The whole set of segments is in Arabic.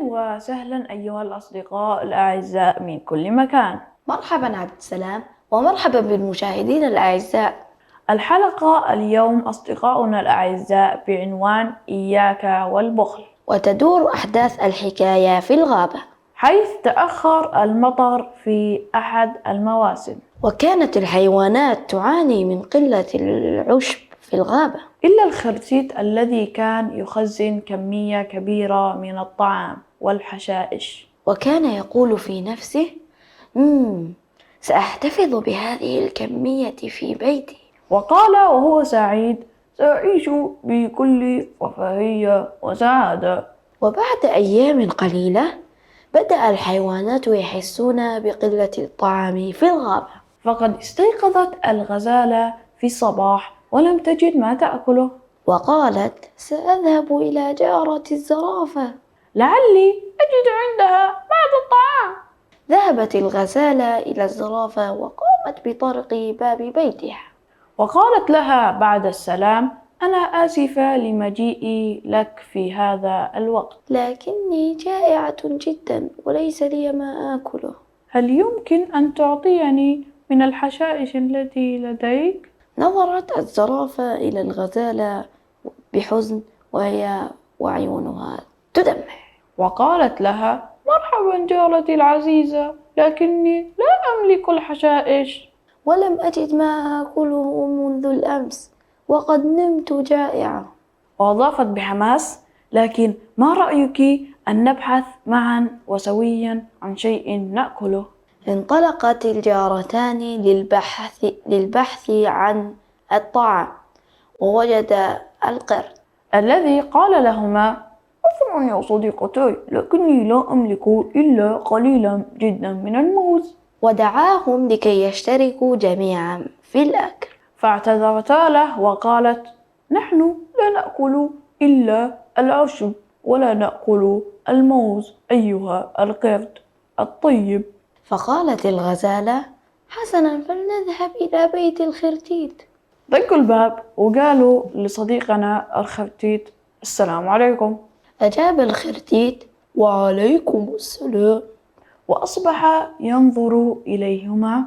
وسهلا أيها الأصدقاء الأعزاء من كل مكان. مرحبا عبد السلام، ومرحبا بالمشاهدين الأعزاء. الحلقة اليوم أصدقاؤنا الأعزاء بعنوان إياك والبخل. وتدور أحداث الحكاية في الغابة، حيث تأخر المطر في أحد المواسم، وكانت الحيوانات تعاني من قلة العشب في الغابة، إلا الخرتيت الذي كان يخزن كمية كبيرة من الطعام والحشائش. وكان يقول في نفسه: سأحتفظ بهذه الكمية في بيتي. وقال وهو سعيد: سأعيش بكل رفاهية وسعادة. وبعد أيام قليلة بدأ الحيوانات يحسون بقلة الطعام في الغابة، فقد استيقظت الغزالة في الصباح ولم تجد ما تأكله، وقالت: سأذهب إلى جارة الزرافة لعلي أجد عندها بعض الطعام. ذهبت الغزالة إلى الزرافة وقامت بطرق باب بيتها، وقالت لها بعد السلام: أنا آسفة لمجيئي لك في هذا الوقت، لكني جائعة جدا وليس لي ما آكله. هل يمكن أن تعطيني من الحشائش التي لديك؟ نظرت الزرافة إلى الغزالة بحزن وعيونها تدمع، وقالت لها: مرحبا جارتي العزيزة، لكني لا أملك الحشائش، ولم أجد ما آكله منذ الأمس، وقد نمت جائعة. وأضافت بحماس: لكن ما رأيك أن نبحث معا وسويا عن شيء نأكله؟ انطلقت الجارتان للبحث عن الطعام، ووجد القرد الذي قال لهما: عذرا يا صديقتي، لكني لا أملك إلا قليلا جدا من الموز. ودعاهم لكي يشتركوا جميعا في الأكل. فاعتذرتا له وقالت: نحن لا نأكل إلا العشب ولا نأكل الموز أيها القرد الطيب. فقالت الغزالة: حسنا، فلنذهب إلى بيت الخرتيت. دقوا الباب وقالوا لصديقنا الخرتيت: السلام عليكم. أجاب الخرتيت: وعليكم السلام. وأصبح ينظر إليهما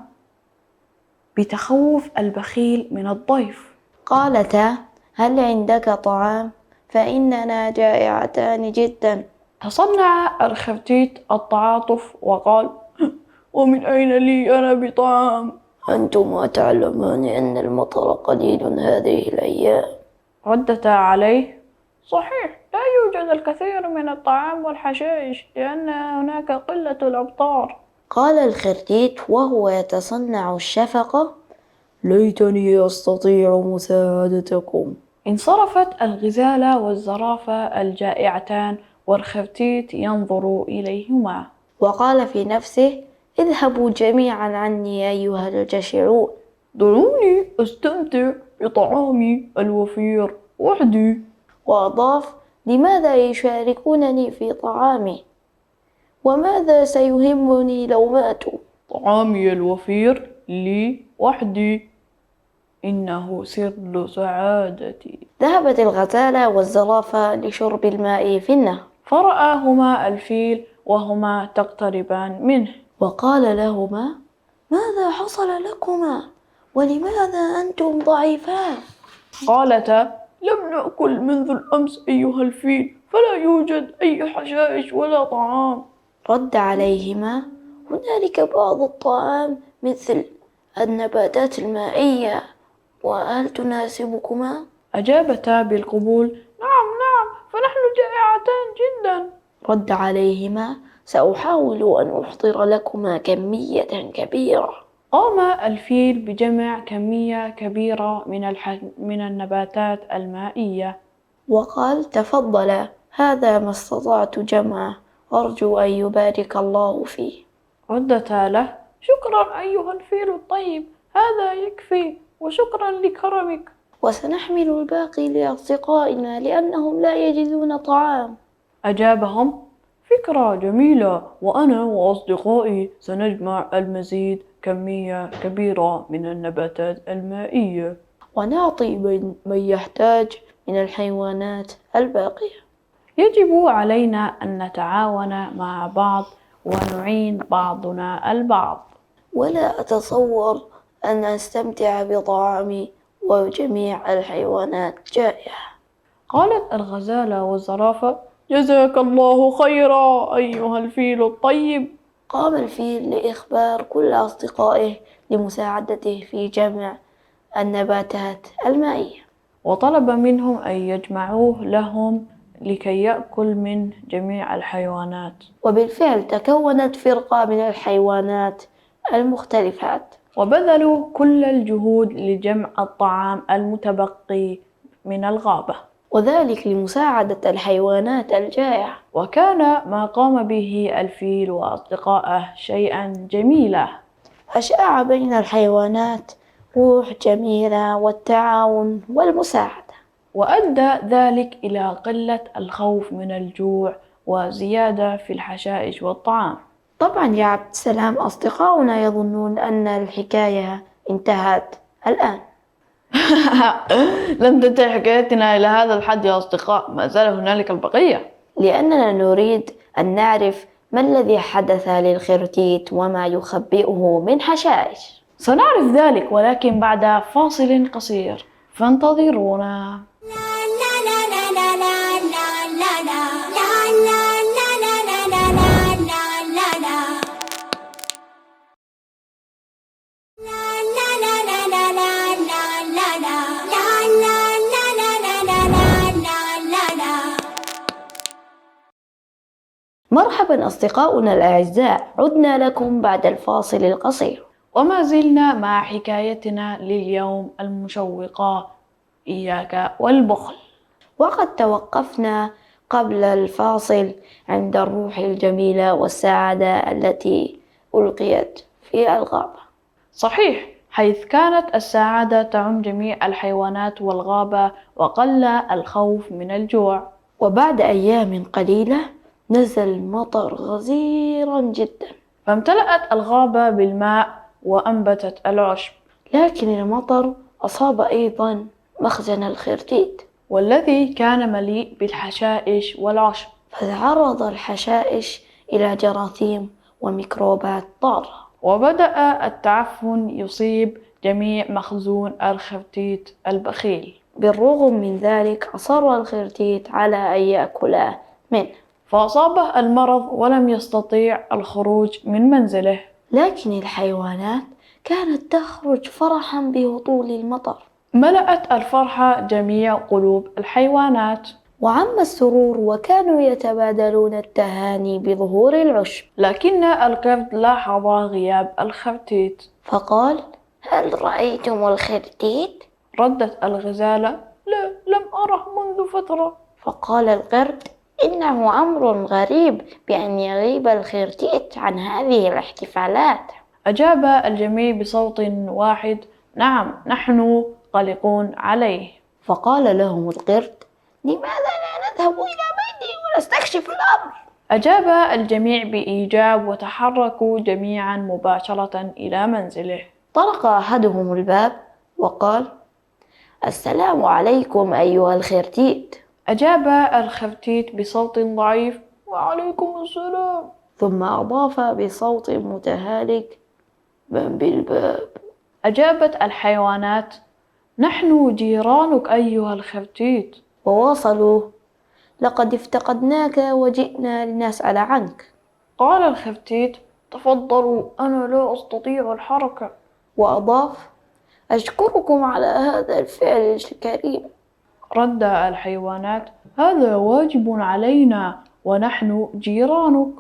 بتخوف البخيل من الضيف. قالتا: هل عندك طعام؟ فإننا جائعتان جدا. تصنع الخرتيت التعاطف وقال: ومن أين لي أنا بطعام؟ أنتما تعلمان أن المطر قليل هذه الأيام. ردتا عليه: صحيح، لا يوجد الكثير من الطعام والحشائش لأن هناك قلة الأمطار. قال الخرتيت وهو يتصنع الشفقة: ليتني أستطيع مساعدتكم. انصرفت الغزالة والزرافة الجائعتان والخرتيت ينظر إليهما، وقال في نفسه: اذهبوا جميعا عني أيها الجشعون. دعوني أستمتع بطعامي الوفير وحدي. وأضاف: لماذا يشاركونني في طعامي؟ وماذا سيهمني لو ماتوا؟ طعامي الوفير لي وحدي، إنه سر سعادتي. ذهبت الغزالة والزرافة لشرب الماء في النهر، فرآهما الفيل وهما تقتربان منه، وقال لهما: ماذا حصل لكما؟ ولماذا أنتم ضعيفان؟ قالتا: لم نأكل منذ الأمس أيها الفيل، فلا يوجد أي حشائش ولا طعام. رد عليهما: هنالك بعض الطعام مثل النباتات المائية، وهل تناسبكما؟ أجابتا بالقبول: نعم نعم، فنحن جائعتان جدا. رد عليهما: سأحاول أن أحضر لكما كمية كبيرة. قام الفيل بجمع كمية كبيرة من النباتات المائية، وقال: تفضل، هذا ما استطعت جمعه، أرجو أن يبارك الله فيه. ردتا له: شكرا أيها الفيل الطيب، هذا يكفي، وشكرا لكرمك. وسنحمل الباقي لأصدقائنا لأنهم لا يجدون طعام. أجابهم: فكرة جميلة، وأنا وأصدقائي سنجمع المزيد كمية كبيرة من النباتات المائية، ونعطي من يحتاج من الحيوانات الباقية. يجب علينا أن نتعاون مع بعض ونعين بعضنا البعض. ولا أتصور أن أستمتع بطعامي وجميع الحيوانات جائعة. قالت الغزالة والزرافة: جزاك الله خيرا أيها الفيل الطيب. قام الفيل لإخبار كل أصدقائه لمساعدته في جمع النباتات المائية، وطلب منهم أن يجمعوه لهم لكي يأكل من جميع الحيوانات. وبالفعل تكونت فرقة من الحيوانات المختلفات، وبذلوا كل الجهود لجمع الطعام المتبقي من الغابة. وذلك لمساعدة الحيوانات الجائعة. وكان ما قام به الفيل وأصدقائه شيئا جميلا. أشاع بين الحيوانات روح جميلة والتعاون والمساعدة. وأدى ذلك إلى قلة الخوف من الجوع وزيادة في الحشائش والطعام. طبعا يا عبد السلام، أصدقاؤنا يظنون أن الحكاية انتهت الآن. لم تنتهي حكايتنا إلى هذا الحد يا أصدقاء، ما زال هنالك البقية. لأننا نريد أن نعرف ما الذي حدث للخرتيت وما يخبئه من حشائش. سنعرف ذلك ولكن بعد فاصل قصير، فانتظرونا. مرحبا أصدقاؤنا الأعزاء، عدنا لكم بعد الفاصل القصير، وما زلنا مع حكايتنا لليوم المشوقة، إياك والبخل. وقد توقفنا قبل الفاصل عند الروح الجميلة والسعادة التي ألقيت في الغابة. صحيح، حيث كانت السعادة تعم جميع الحيوانات والغابة وقل الخوف من الجوع. وبعد أيام قليلة نزل مطر غزيرا جدا، فامتلأت الغابة بالماء وأنبتت العشب. لكن المطر أصاب أيضا مخزن الخرتيت، والذي كان مليء بالحشائش والعشب. فتعرض الحشائش إلى جراثيم وميكروبات ضارة، وبدأ التعفن يصيب جميع مخزون الخرتيت البخيل. بالرغم من ذلك أصر الخرتيت على أن يأكل منه، فأصابه المرض ولم يستطيع الخروج من منزله. لكن الحيوانات كانت تخرج فرحا بهطول المطر، ملأت الفرحة جميع قلوب الحيوانات، وعم السرور وكانوا يتبادلون التهاني بظهور العشب. لكن القرد لاحظ غياب الخرتيت. فقال: هل رأيتم الخرتيت؟ ردت الغزالة: لا، لم أره منذ فترة. فقال القرد: إنه أمر غريب بأن يغيب الخرتيت عن هذه الاحتفالات. أجاب الجميع بصوت واحد: نعم، نحن قلقون عليه. فقال لهم القرد: لماذا لا نذهب إلى بيته ونستكشف الأمر؟ أجاب الجميع بإيجاب وتحركوا جميعا مباشرة إلى منزله. طرق أحدهم الباب وقال: السلام عليكم أيها الخرتيت. أجاب الخرتيت بصوت ضعيف: وعليكم السلام. ثم أضاف بصوت متهالك: من بالباب؟ أجابت الحيوانات: نحن جيرانك أيها الخرتيت. وواصلوا: لقد افتقدناك وجئنا لنسأل عنك. قال الخرتيت: تفضلوا، أنا لا أستطيع الحركة. وأضاف: أشكركم على هذا الفعل الكريم. رد الحيوانات: هذا واجب علينا ونحن جيرانك.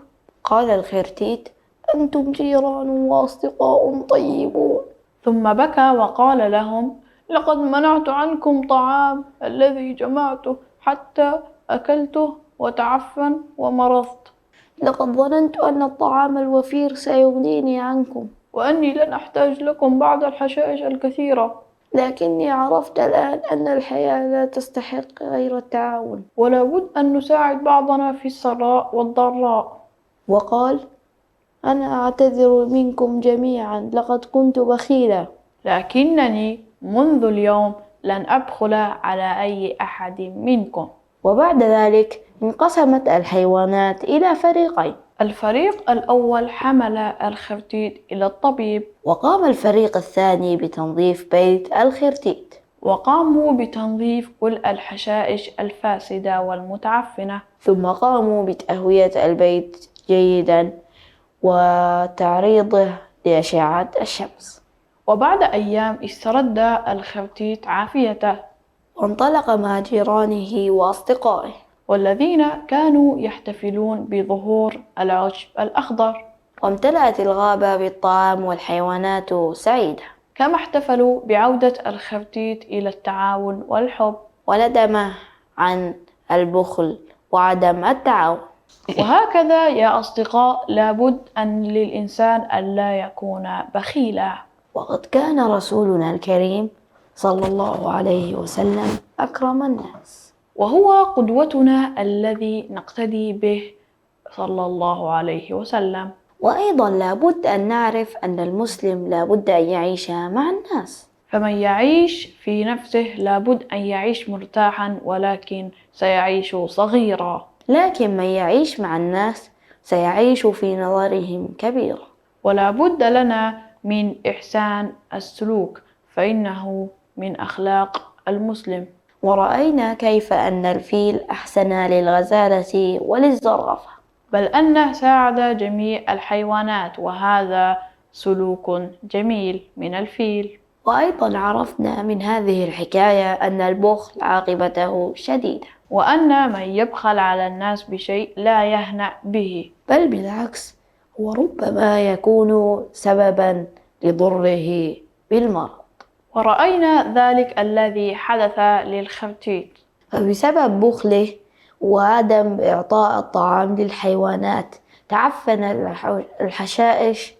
قال الخرتيت: أنتم جيران وأصدقاء طيبون. ثم بكى وقال لهم: لقد منعت عنكم طعام الذي جمعته حتى أكلته وتعفن ومرضت، لقد ظننت أن الطعام الوفير سيغنيني عنكم، وأني لن أحتاج لكم بعد الحشائش الكثيرة، لكني عرفت الآن أن الحياة لا تستحق غير التعاون، ولا بد أن نساعد بعضنا في السراء والضراء. وقال: أنا أعتذر منكم جميعا، لقد كنت بخيلا، لكنني منذ اليوم لن أبخل على أي أحد منكم. وبعد ذلك انقسمت الحيوانات إلى فريقين، الفريق الأول حمل الخرتيت إلى الطبيب، وقام الفريق الثاني بتنظيف بيت الخرتيت، وقاموا بتنظيف كل الحشائش الفاسدة والمتعفنة، ثم قاموا بتهوية البيت جيدا وتعريضه لأشعة الشمس. وبعد أيام استرد الخرتيت عافيته، وانطلق مع جيرانه وأصدقائه، والذين كانوا يحتفلون بظهور العشب الأخضر، وامتلأت الغابة بالطعام والحيوانات سعيدة، كما احتفلوا بعودة الخرتيت إلى التعاون والحب. وندم عن البخل وعدم التعاون. وهكذا يا أصدقاء لابد أن للإنسان ألا يكون بخيلا. وقد كان رسولنا الكريم صلى الله عليه وسلم أكرم الناس، وهو قدوتنا الذي نقتدي به صلى الله عليه وسلم. وأيضا لابد أن نعرف أن المسلم لابد أن يعيش مع الناس، فمن يعيش في نفسه لابد أن يعيش مرتاحا، ولكن سيعيش صغيرا. لكن من يعيش مع الناس سيعيش في نظرهم كبيرا. ولا بد لنا من إحسان السلوك، فإنه من أخلاق المسلم. ورأينا كيف أن الفيل أحسن للغزالة وللزرافة، بل أنه ساعد جميع الحيوانات، وهذا سلوك جميل من الفيل. وأيضا عرفنا من هذه الحكاية أن البخل عاقبته شديدة، وأن من يبخل على الناس بشيء لا يهنأ به، بل بالعكس هو ربما يكون سببا لضره بالمرض. ورأينا ذلك الذي حدث للخرتيت، فبسبب بخله وعدم إعطاء الطعام للحيوانات تعفن الحشائش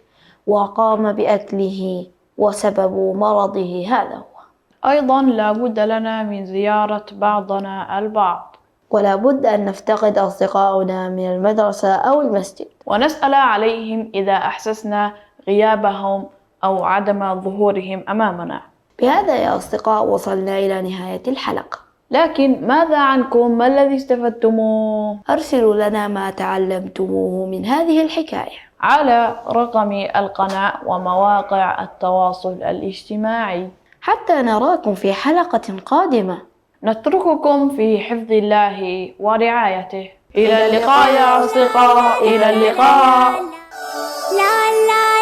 وقام بأكله، وسبب مرضه هذا هو. أيضا لا بد لنا من زيارة بعضنا البعض، ولا بد أن نفتقد أصدقاؤنا من المدرسة أو المسجد، ونسأل عليهم إذا أحسسنا غيابهم أو عدم ظهورهم أمامنا. بهذا يا أصدقاء وصلنا إلى نهاية الحلقة، لكن ماذا عنكم؟ ما الذي استفدتموه؟ أرسلوا لنا ما تعلمتموه من هذه الحكاية على رقم القناة ومواقع التواصل الاجتماعي. حتى نراكم في حلقة قادمة. نترككم في حفظ الله ورعايته. إلى اللقاء يا أصدقاء، إلى اللقاء. لا لا